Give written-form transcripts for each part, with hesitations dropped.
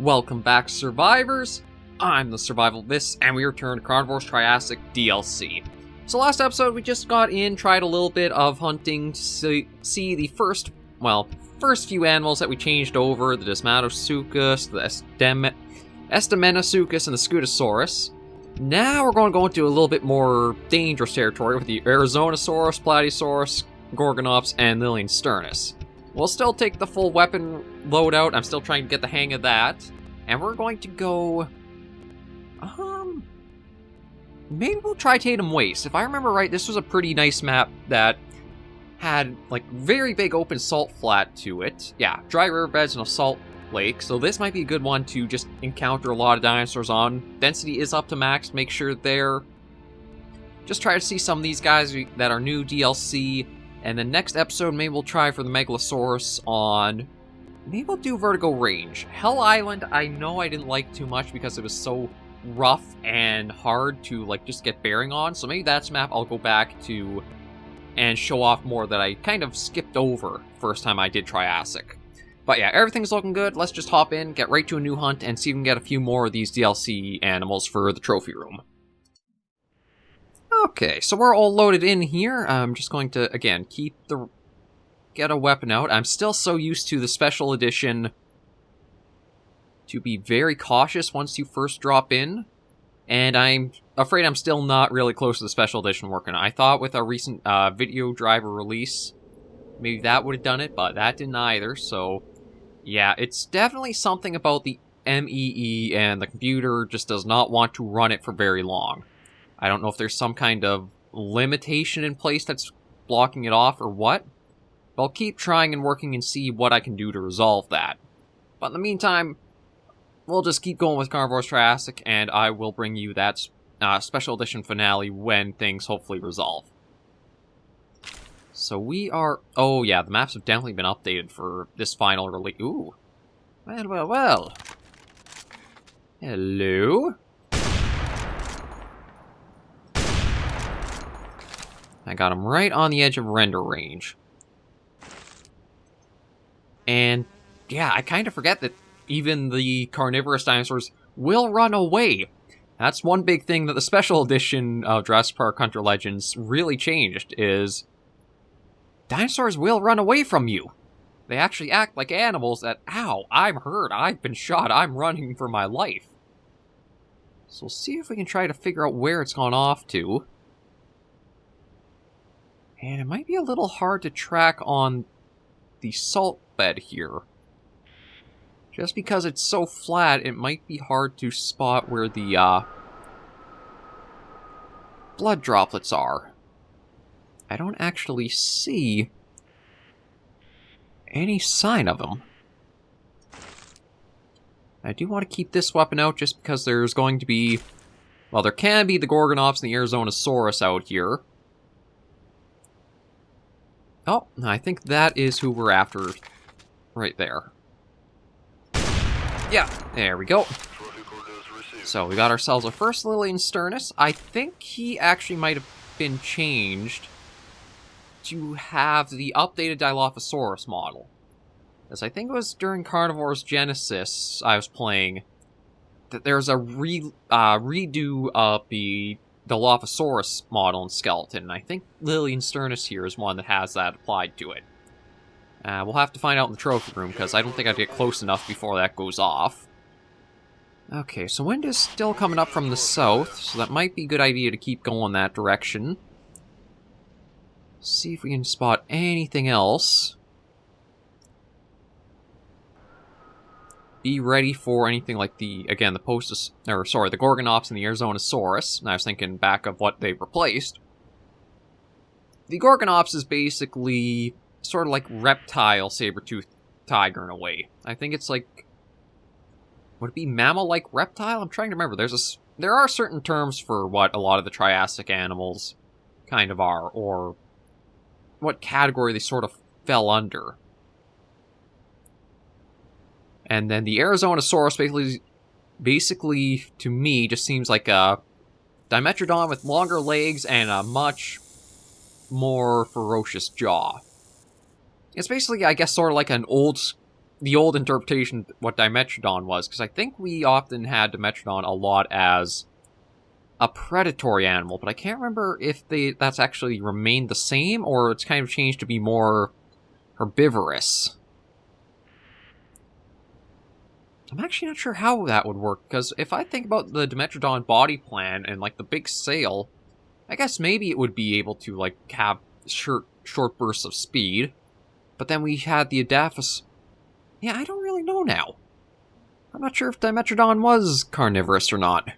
Welcome back, survivors! I'm the SurvivalVis, and we return to Carnivores Triassic DLC. So last episode, we just got in, tried a little bit of hunting to see the first few animals that we changed over, the Desmatosuchus, the Estemenosuchus, and the Scutosaurus. Now we're going to go into a little bit more dangerous territory with the Arizonasaurus, Platysaurus, Gorgonops, and Liliensternus. We'll still take the full weapon loadout. I'm still trying to get the hang of that. And we're going to go... maybe we'll try Tatem Wastes. If I remember right, this was a pretty nice map that had, like, very big open salt flat to it. Yeah, dry riverbeds and a salt lake. So this might be a good one to just encounter a lot of dinosaurs on. Density is up to max. Make sure they're... just try to see some of these guys that are new DLC. And then next episode, maybe we'll try for the Megalosaurus on... maybe we'll do Vertigo Range. Hell Island, I know I didn't like too much because it was so rough and hard to, like, just get bearing on. So maybe that's a map I'll go back to and show off more that I kind of skipped over first time I did Triassic. But yeah, everything's looking good. Let's just hop in, get right to a new hunt, and see if we can get a few more of these DLC animals for the trophy room. Okay, so we're all loaded in here. I'm just going to, again, get a weapon out. I'm still so used to the special edition to be very cautious once you first drop in. And I'm afraid I'm still not really close to the special edition working. I thought with a recent video driver release, maybe that would have done it, but that didn't either. So, yeah, it's definitely something about the MEE, and the computer just does not want to run it for very long. I don't know if there's some kind of limitation in place that's blocking it off or what. But I'll keep trying and working and see what I can do to resolve that. But in the meantime, we'll just keep going with Carnivores Triassic, and I will bring you that special edition finale when things hopefully resolve. So we are... oh yeah, the maps have definitely been updated for this final release. Ooh. Well. Hello? I got him right on the edge of render range. And, yeah, I kind of forget that even the carnivorous dinosaurs will run away. That's one big thing that the special edition of Jurassic Park Hunter Legends really changed, is dinosaurs will run away from you. They actually act like animals that, ow, I'm hurt, I've been shot, I'm running for my life. So we'll see if we can try to figure out where it's gone off to. And it might be a little hard to track on the salt bed here. Just because it's so flat, it might be hard to spot where the blood droplets are. I don't actually see any sign of them. I do want to keep this weapon out just because there's going to be... well, there can be the Gorgonops and the Arizonasaurus out here. Oh, I think that is who we're after right there. Yeah, there we go. So we got ourselves a first Liliensternus. I think he actually might have been changed to have the updated Dilophosaurus model. As I think it was during Carnivores Genesis I was playing, that there's a redo of the Dilophosaurus model and skeleton, and I think Liliensternus here is one that has that applied to it. We'll have to find out in the trophy room, because I don't think I'd get close enough before that goes off. Okay, so wind is still coming up from the south, so that might be a good idea to keep going that direction. See if we can spot anything else. Be ready for anything like the Gorgonops and the Arizonasaurus. And I was thinking back of what they replaced. The Gorgonops is basically sort of like reptile saber-toothed tiger in a way. I think it's like... would it be mammal-like reptile? I'm trying to remember. There are certain terms for what a lot of the Triassic animals kind of are, or what category they sort of fell under. And then the Arizonasaurus basically, to me, just seems like a Dimetrodon with longer legs and a much more ferocious jaw. It's basically, I guess, sort of like an old the old interpretation what Dimetrodon was, because I think we often had Dimetrodon a lot as a predatory animal, but I can't remember if that's actually remained the same, or it's kind of changed to be more herbivorous. I'm actually not sure how that would work, because if I think about the Dimetrodon body plan and, like, the big sail, I guess maybe it would be able to, like, have short bursts of speed. But then we had the Adaphis. Yeah, I don't really know now. I'm not sure if Dimetrodon was carnivorous or not.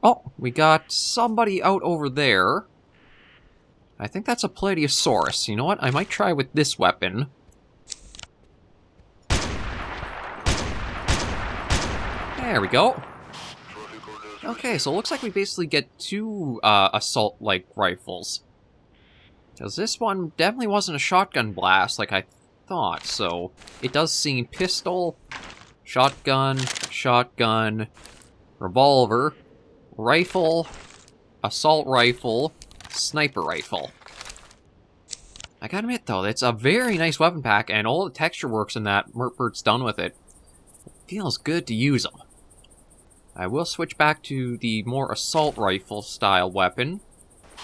Oh, we got somebody out over there. I think that's a Plateosaurus. You know what? I might try with this weapon. There we go. Okay, so it looks like we basically get two assault-like rifles. Because this one definitely wasn't a shotgun blast like I thought, so it does seem pistol, shotgun, revolver, rifle, assault rifle, sniper rifle. I gotta admit, though, it's a very nice weapon pack, and all the texture works in that Murtburt's done with it. It feels good to use them. I will switch back to the more assault rifle style weapon,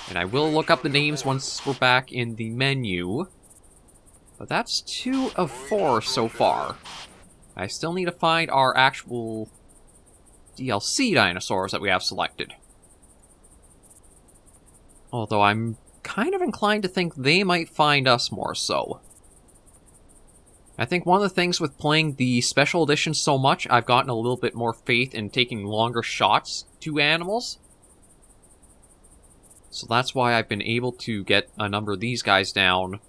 and I will look up the names once we're back in the menu. But that's 2 of 4 so far. I still need to find our actual DLC dinosaurs that we have selected. Although I'm kind of inclined to think they might find us more so. I think one of the things with playing the special edition so much, I've gotten a little bit more faith in taking longer shots to animals. So that's why I've been able to get a number of these guys down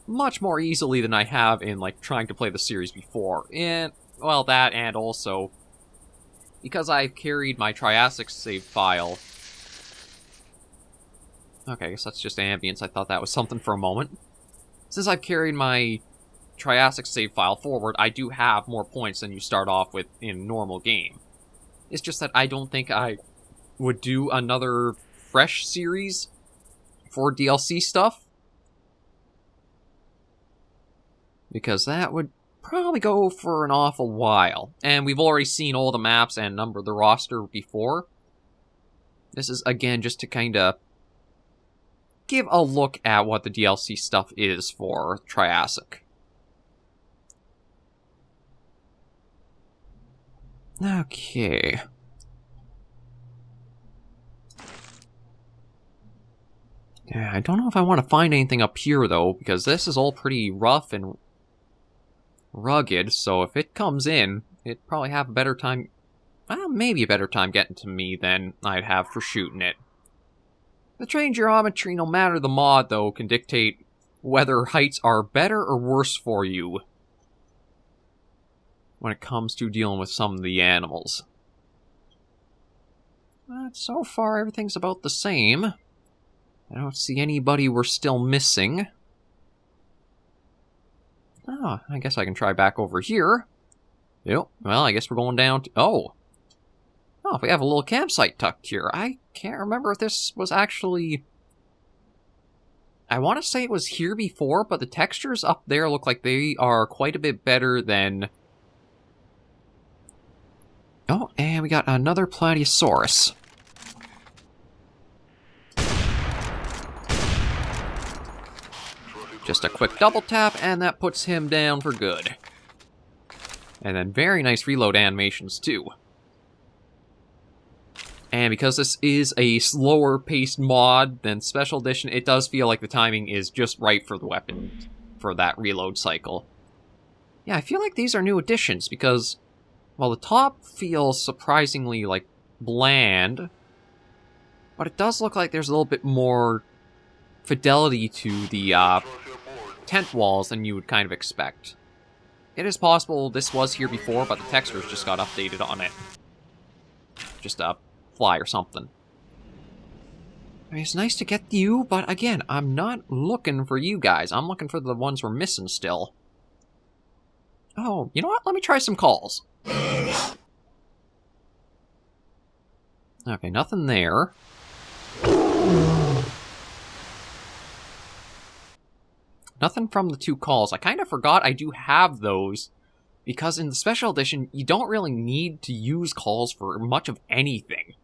much more easily than I have in, like, trying to play the series before. And, well, that, and also, because I've carried my Triassic save file. Okay, I guess that's just ambience. I thought that was something for a moment. Since I've carried my Triassic save file forward, I do have more points than you start off with in normal game. It's just that I don't think I would do another fresh series for DLC stuff, because that would probably go for an awful while. And we've already seen all the maps and number of the roster before. This is, again, just to kind of give a look at what the DLC stuff is for Triassic. Okay. Yeah, I don't know if I want to find anything up here, though, because this is all pretty rough and rugged, so if it comes in, it'd probably have a better time, well, maybe a better time getting to me than I'd have for shooting it. The terrain geometry, no matter the mod, though, can dictate whether heights are better or worse for you when it comes to dealing with some of the animals. But so far, everything's about the same. I don't see anybody we're still missing. Oh, I guess I can try back over here. Yep, well, I guess we're going down to... Oh, we have a little campsite tucked here. I can't remember if this was actually... I want to say it was here before, but the textures up there look like they are quite a bit better than... Oh, and we got another Plateosaurus. Just a quick double tap, and that puts him down for good. And then very nice reload animations, too. And because this is a slower-paced mod than Special Edition, it does feel like the timing is just right for the weapon, for that reload cycle. Yeah, I feel like these are new additions, because, well, the top feels surprisingly, like, bland, but it does look like there's a little bit more fidelity to the tent walls than you would kind of expect. It is possible this was here before, but the textures just got updated on it. Just a fly or something. I mean, it's nice to get you, but again, I'm not looking for you guys. I'm looking for the ones we're missing still. Oh, you know what? Let me try some calls. Okay, nothing there. Nothing from the 2 calls. I kind of forgot I do have those, because in the special edition, you don't really need to use calls for much of anything.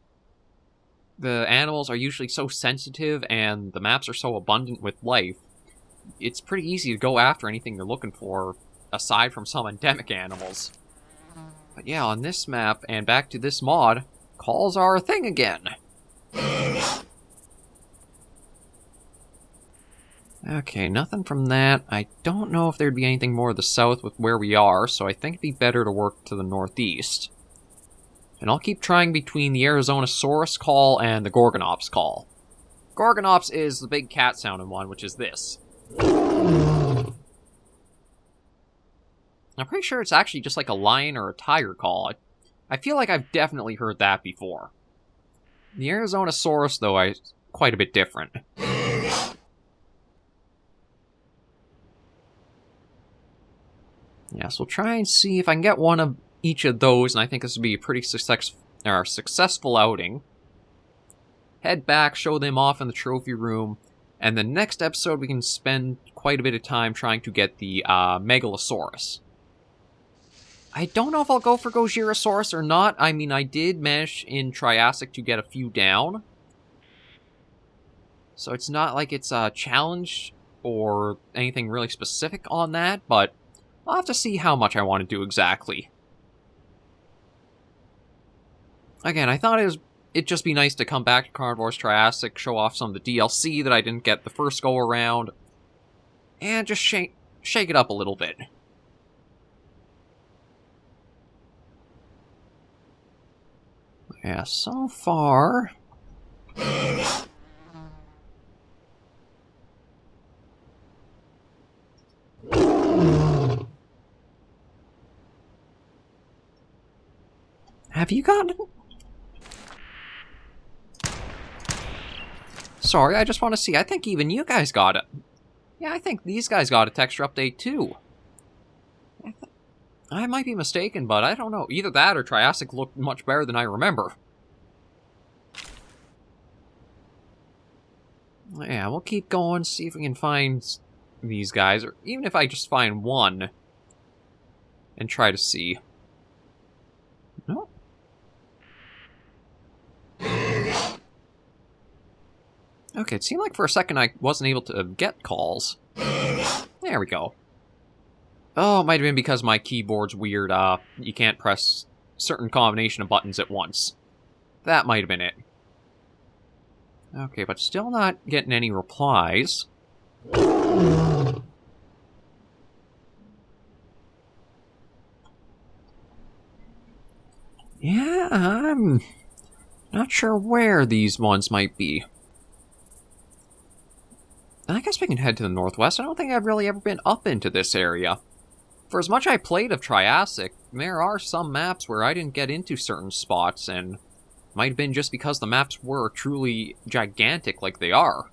The animals are usually so sensitive, and the maps are so abundant with life, it's pretty easy to go after anything you're looking for, aside from some endemic animals. But yeah, on this map, and back to this mod, calls are a thing again. Okay, nothing from that. I don't know if there'd be anything more to the south with where we are, so I think it'd be better to work to the northeast. And I'll keep trying between the Arizonasaurus call and the Gorgonops call. Gorgonops is the big cat-sounding one, which is this. I'm pretty sure it's actually just like a lion or a tiger call. I feel like I've definitely heard that before. The Arizonasaurus, though, is quite a bit different. Yeah, so we'll try and see if I can get one of each of those, and I think this would be a pretty successful outing. Head back, show them off in the trophy room, and the next episode we can spend quite a bit of time trying to get the Megalosaurus. I don't know if I'll go for Gorgonops or not. I mean, I did manage in Triassic to get a few down. So it's not like it's a challenge or anything really specific on that, but I'll have to see how much I want to do exactly. Again, I thought it'd just be nice to come back to Carnivores Triassic, show off some of the DLC that I didn't get the first go-around, and just shake it up a little bit. Yeah, so far... Have you gotten... Sorry, I just want to see. I think even you guys got it. Yeah, I think these guys got a texture update too. I might be mistaken, but I don't know. Either that or Triassic looked much better than I remember. Yeah, we'll keep going, see if we can find these guys, or even if I just find one and try to see. No. Okay, it seemed like for a second I wasn't able to get calls. There we go. Oh, it might have been because my keyboard's weird. You can't press certain combination of buttons at once. That might have been it. Okay, but still not getting any replies. Yeah, I'm not sure where these ones might be. I guess we can head to the northwest. I don't think I've really ever been up into this area. For as much I played of Triassic, there are some maps where I didn't get into certain spots, and might have been just because the maps were truly gigantic like they are.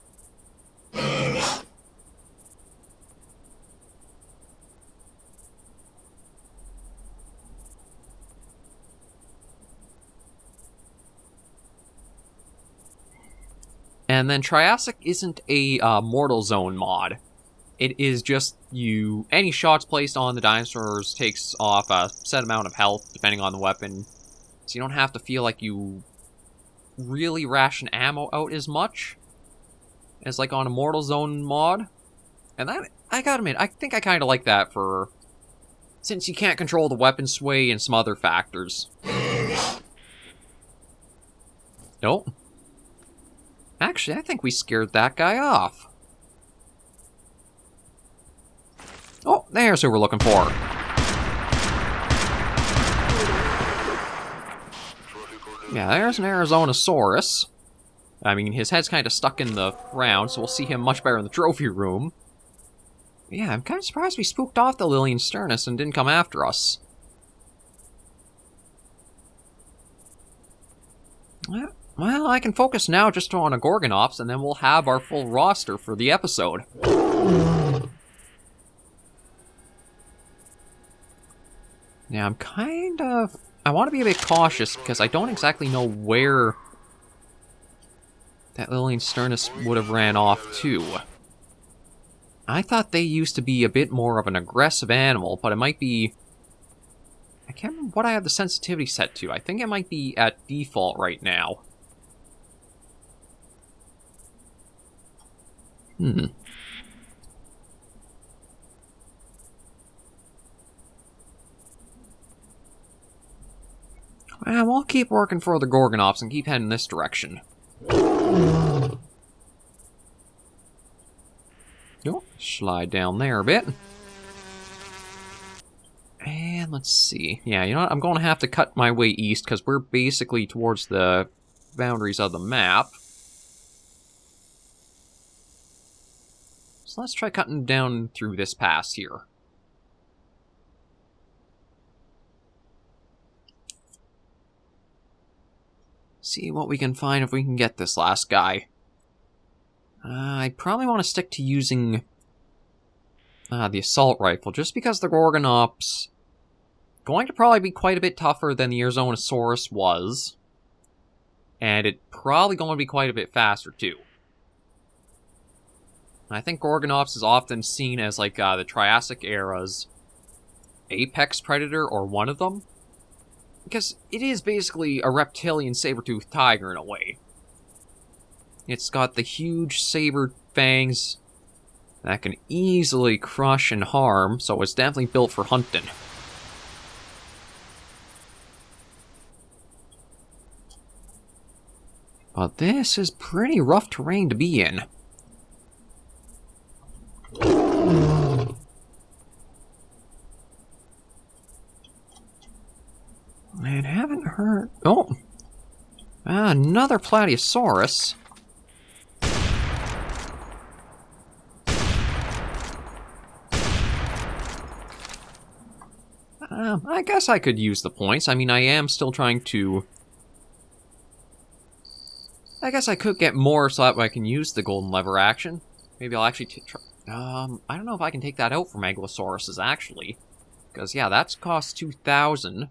And then Triassic isn't a Mortal Zone mod. It is just any shots placed on the dinosaurs takes off a set amount of health, depending on the weapon. So you don't have to feel like you really ration ammo out as much as like on a Mortal Zone mod. And that, I gotta admit, I think I kind of like that since you can't control the weapon sway and some other factors. Nope. Actually, I think we scared that guy off. Oh, there's who we're looking for. Yeah, there's an Arizonasaurus. I mean, his head's kind of stuck in the ground, so we'll see him much better in the trophy room. Yeah, I'm kind of surprised we spooked off the Lilian Sternus and didn't come after us. Well, I can focus now just on a Gorgonops, and then we'll have our full roster for the episode. Now, I want to be a bit cautious, because I don't exactly know where that Lilian Sternus would have ran off too. I thought they used to be a bit more of an aggressive animal, but it might be... I can't remember what I have the sensitivity set to. I think it might be at default right now. Well, we'll keep working for the Gorgonops and keep heading this direction. Oh, slide down there a bit. And let's see. Yeah, you know what? I'm going to have to cut my way east because we're basically towards the boundaries of the map. So let's try cutting down through this pass here. See what we can find if we can get this last guy. I probably want to stick to using the assault rifle, just because the Gorgonops going to probably be quite a bit tougher than the Arizonasaurus was. And it's probably going to be quite a bit faster, too. I think Gorgonops is often seen as, like, the Triassic era's apex predator, or one of them. Because it is basically a reptilian saber-toothed tiger in a way. It's got the huge saber fangs that can easily crush and harm, so it's definitely built for hunting. But this is pretty rough terrain to be in. And haven't heard... Oh! Another Plateosaurus. I guess I could use the points. I mean, I am still trying to... I guess I could get more so that way I can use the golden lever action. Maybe I'll actually try... I don't know if I can take that out for Megalosauruses, actually. Because, yeah, that's cost 2,000.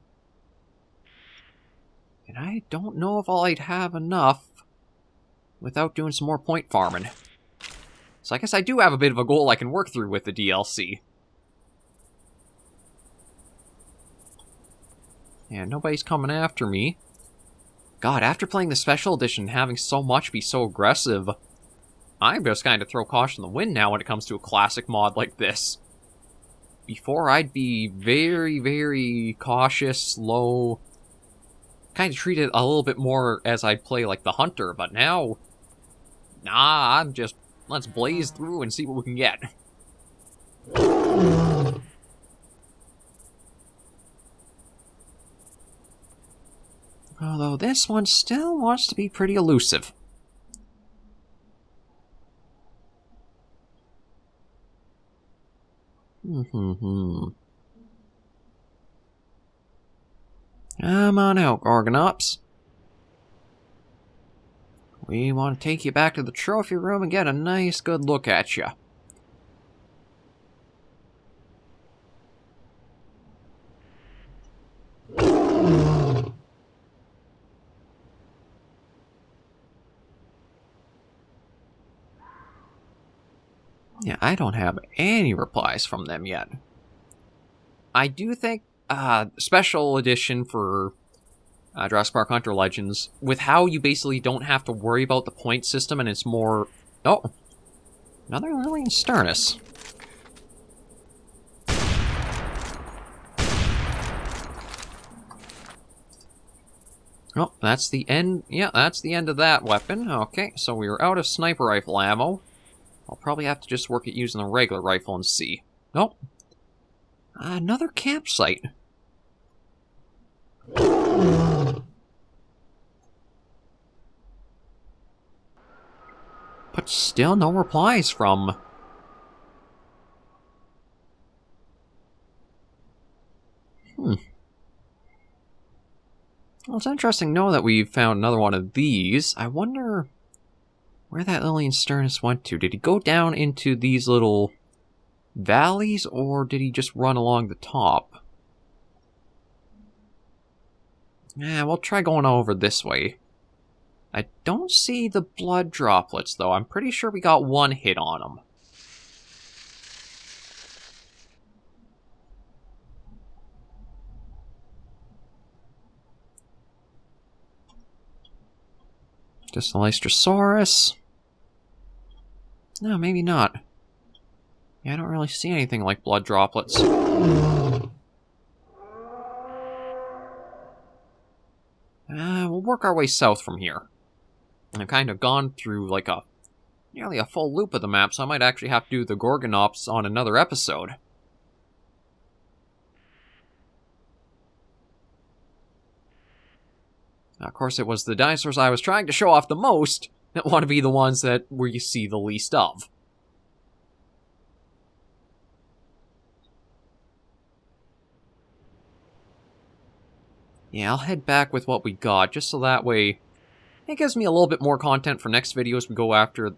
And I don't know if I'd have enough without doing some more point farming. So I guess I do have a bit of a goal I can work through with the DLC. And nobody's coming after me. God, after playing the Special Edition and having so much be so aggressive, I'm just kind of throw caution to the wind now when it comes to a classic mod like this. Before, I'd be very, very cautious, slow, kind of treat it a little bit more as I'd play like the Hunter, but now, nah, I'm just, let's blaze through and see what we can get. Although this one still wants to be pretty elusive. Come on out, Gorgonops. We want to take you back to the trophy room and get a nice good look at you. Yeah, I don't have any replies from them yet. I do think special edition for Jurassic Park Hunter Legends, with how you basically don't have to worry about the point system and it's more... Oh! Another Lilian Sternus. Oh, that's the end... Yeah, that's the end of that weapon. Okay, so we were out of sniper rifle ammo. I'll probably have to just work at using the regular rifle and see. Nope. Another campsite. But still no replies from... Well, it's interesting to know that we've found another one of these. I wonder where that Lilian Sternus went to. Did he go down into these little valleys, or did he just run along the top? Yeah, we'll try going over this way. I don't see the blood droplets, though. I'm pretty sure we got one hit on them. Just an Elegy. No, maybe not. Yeah, I don't really see anything like blood droplets. We'll work our way south from here. I've kind of gone through like nearly a full loop of the map, so I might actually have to do the Gorgonops on another episode. Now, of course, it was the dinosaurs I was trying to show off the most that want to be the ones where you see the least of. Yeah, I'll head back with what we got, just so that way it gives me a little bit more content for next video as we go after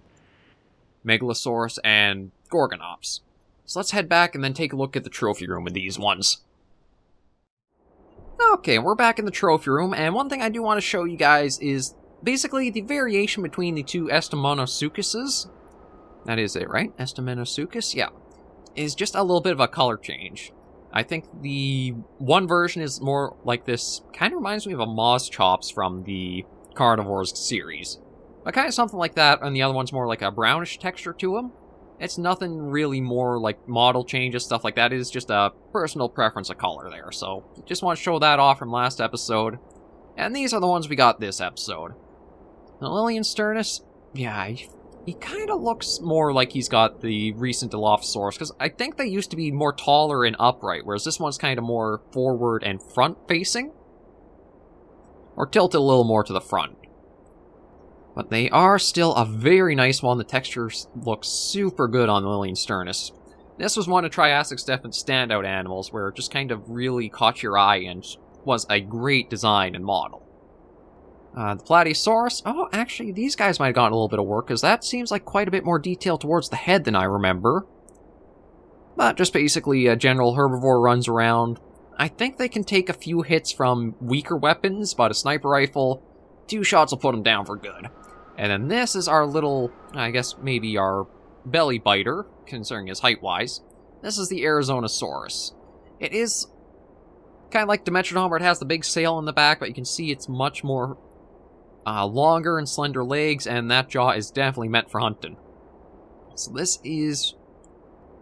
Megalosaurus and Gorgonops. So let's head back and then take a look at the trophy room with these ones. Okay, we're back in the trophy room, and one thing I do want to show you guys is basically the variation between the two Expansives. That is it, right? Expansive? Yeah. Is just a little bit of a color change. I think the one version is more like this, kind of reminds me of a Moz Chops from the Carnivores series. But kind of something like that, and the other one's more like a brownish texture to them. It's nothing really more like model changes, stuff like that. It is just a personal preference of color there. So, just want to show that off from last episode. And these are the ones we got this episode. The Liliensternus, yeah, he kind of looks more like he's got the recent Dilophosaurus, because I think they used to be more taller and upright, whereas this one's kind of more forward and front-facing. Or tilted a little more to the front. But they are still a very nice one. The textures look super good on the Liliensternus. This was one of Triassic's definite standout animals, where it just kind of really caught your eye and was a great design and model. The Plateosaurus, oh, actually, these guys might have gotten a little bit of work, because that seems like quite a bit more detail towards the head than I remember. But just basically a general herbivore runs around. I think they can take a few hits from weaker weapons, but a sniper rifle, 2 shots will put them down for good. And then this is our little, I guess maybe our belly biter, considering his height-wise. This is the Arizonasaurus. It is kind of like Dimetrodon, where it has the big sail in the back, but you can see it's much more longer and slender legs, and that jaw is definitely meant for hunting. So this is...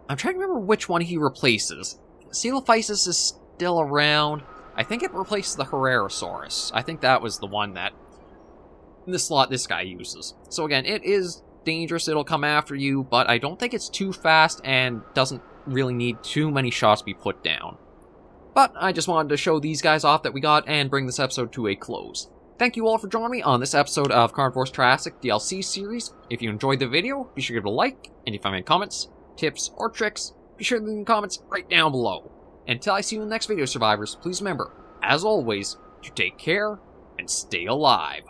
I'm trying to remember which one he replaces. Coelophysis is still around. I think it replaces the Herrerasaurus. I think that was the one that the slot this guy uses. So again, it is dangerous, it'll come after you, but I don't think it's too fast and doesn't really need too many shots to be put down. But I just wanted to show these guys off that we got and bring this episode to a close. Thank you all for joining me on this episode of Carnivores Triassic DLC series. If you enjoyed the video, be sure to give it a like, and if you have any comments, tips, or tricks, be sure to leave in the comments right down below. Until I see you in the next video, survivors, please remember, as always, to take care and stay alive.